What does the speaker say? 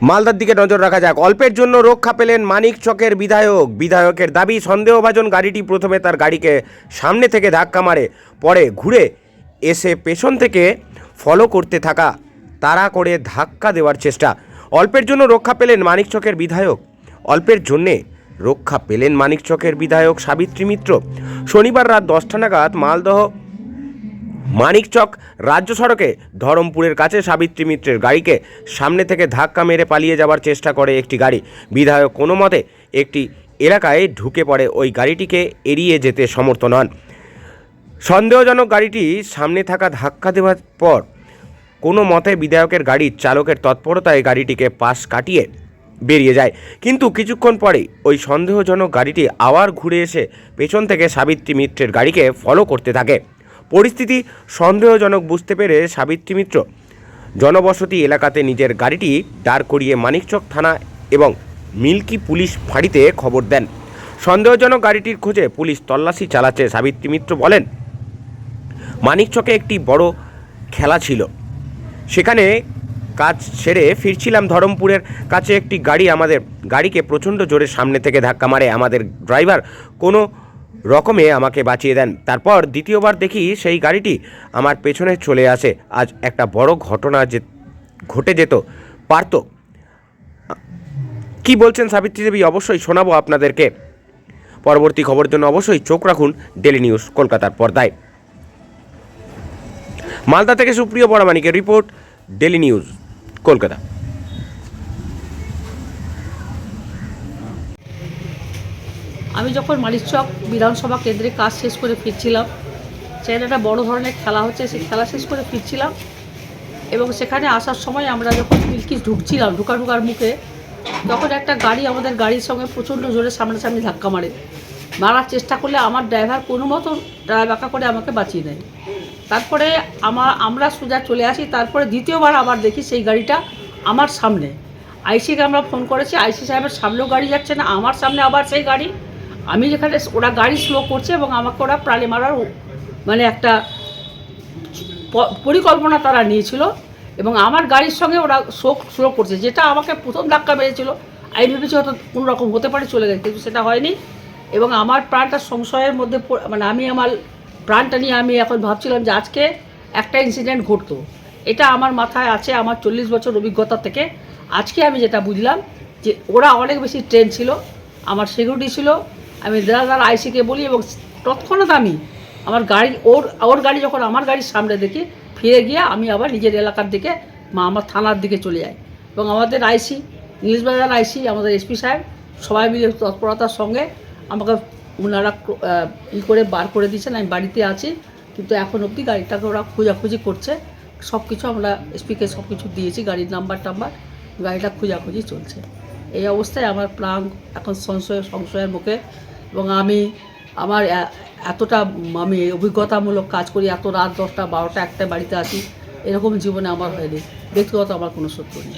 মালদার দিকে নজর রাখা যাক। অল্পের জন্য রক্ষা পেলেন মানিকচকের বিধায়কের দাবি, সন্দেহভাজন গাড়িটি প্রথমে তার গাড়িকে সামনে থেকে ধাক্কা মারে, পরে ঘুরে এসে পেছন থেকে ফলো করতে থাকা তাড়া করে ধাক্কা দেওয়ার চেষ্টা। অল্পের জন্য রক্ষা পেলেন মানিকচকের বিধায়ক। অল্পের জন্যে রক্ষা পেলেন মানিকচকের বিধায়ক সাবিত্রী মিত্র। শনিবার রাত 10টা নাগাদ মালদহ মানিকচক রাজ্য সড়কে ধরমপুরের কাছে সাবিত্রী মিত্রের গাড়িকে সামনে থেকে ধাক্কা মেরে পালিয়ে যাওয়ার চেষ্টা করে একটি গাড়ি। বিধায়ক কোনো মতে একটি এলাকায় ঢুকে পড়ে ওই গাড়িটিকে এড়িয়ে যেতে সমর্থ হন। সন্দেহজনক গাড়িটি সামনে থাকা ধাক্কা দেওয়ার পর কোনো মতে বিধায়কের গাড়ির চালকের তৎপরতায় গাড়িটিকে পাশ কাটিয়ে বেরিয়ে যায়। কিন্তু কিছুক্ষণ পরেই ওই সন্দেহজনক গাড়িটি আবার ঘুরে এসে পেছন থেকে সাবিত্রী মিত্রের গাড়িকে ফলো করতে থাকে। পরিস্থিতি সন্দেহজনক বুঝতে পেরে সাবিত্রী মিত্র জনবসতি এলাকাতে নিজের গাড়িটি দাঁড় করিয়ে মানিকচক থানা এবং মিল্কি পুলিশ ফাঁড়িতে খবর দেন। সন্দেহজনক গাড়িটির খোঁজে পুলিশ তল্লাশি চালাচ্ছে। সাবিত্রী মিত্র বলেন, মানিকচকে একটি বড় খেলা ছিল, সেখানে কাজ সেরে ফিরছিলাম। ধরমপুরের কাছে একটি গাড়ি আমাদের গাড়িকে প্রচণ্ড জোরে সামনে থেকে ধাক্কা মারে। আমাদের ড্রাইভার কোনো রকমে আমাকে বাঁচিয়ে দেন। তারপর দ্বিতীয়বার দেখি সেই গাড়িটি আমার পেছনে চলে আসে। আজ একটা বড় ঘটনা ঘটে যেত পারত। কি বলছেন সাবিত্রী দেবী অবশ্যই শোনাবো আপনাদেরকে। পরবর্তী খবরের জন্য অবশ্যই চোখ রাখুন ডেলি নিউজ কলকাতার পর্দায়। মালদা থেকে সুপ্রিয় বড়মানিকের রিপোর্ট, ডেলি নিউজ কলকাতা। আমি যখন মানিকচক বিধানসভা কেন্দ্রে কাজ শেষ করে ফিরছিলাম, সেখানে একটা বড় ধরনের খেলা হচ্ছে, সেই খেলা শেষ করে ফিরছিলাম এবং সেখানে আসার সময় আমরা যখন মিল্কি ঢুকছিলাম, ঢুকার মুখে তখন একটা গাড়ি আমাদের গাড়ির সঙ্গে প্রচণ্ড জোরে সামনাসামনি ধাক্কা মারার চেষ্টা করলে আমার ড্রাইভার কোনো মতো বাঁকা করে আমাকে বাঁচিয়ে দেয়। তারপরে আমরা সোজা চলে আসি। তারপরে দ্বিতীয়বার আবার দেখি সেই গাড়িটা আমার সামনে। আইসিকে আমরা ফোন করেছি, আইসি সাহেবের সামনেও গাড়ি যাচ্ছে না, আমার সামনে আবার সেই গাড়ি। আমি যেখানে ওরা গাড়ি স্লো করছে এবং আমাকে ওরা প্রাণে মারার মানে একটা পরিকল্পনা তারা নিয়েছিল এবং আমার গাড়ির সঙ্গে ওরা স্লো করছে, যেটা আমাকে প্রথম ধাক্কা মেরেছিল। আমি ভেবেছি হয়তো কোনো রকম হতে পারে, চলে গেছে, কিন্তু সেটা হয়নি এবং আমার প্রাণটা সংশয়ের মধ্যে মানে আমার প্রাণটা নিয়ে আমি এখন ভাবছিলাম যে আজকে একটা ইনসিডেন্ট ঘটতো। এটা আমার মাথায় আছে আমার 40 বছর অভিজ্ঞতা থেকে। আজকে আমি যেটা বুঝলাম যে ওরা অনেক বেশি ট্রেন ছিল, আমার সিকিউরিটি ছিল। আমি দাঁড়া আইসিকে বলি এবং তৎক্ষণাৎ আমি আমার গাড়ি ওর গাড়ি যখন আমার গাড়ির সামনে দেখি, ফিরে গিয়ে আমি আবার নিজের এলাকার দিকে আমার থানার দিকে চলে যাই এবং আমাদের আইসি, ইংলিশ বাজার আইসি, আমাদের এসপি সাহেব সবাই মিলে তৎপরতার সঙ্গে আমাকে ওনারা করে বার করে দিয়েছেন। আমি বাড়িতে আছি, কিন্তু এখন অবধি গাড়িটাকে ওরা খোঁজাখুঁজি করছে। সব কিছু আমরা এসপিকে সব কিছু দিয়েছি, গাড়ির নাম্বার গাড়িটা খোঁজাখুঁজি চলছে। এই অবস্থায় আমার প্রাণ এখন সংশয়ের মুখে এবং আমার এতটা আমি অভিজ্ঞতামূলক কাজ করি, এত রাত 10টা 12টা 1টা বাড়িতে আছি, এরকম জীবনে আমার হয়নি। ব্যক্তিগত আমার কোনো শত্রু নেই।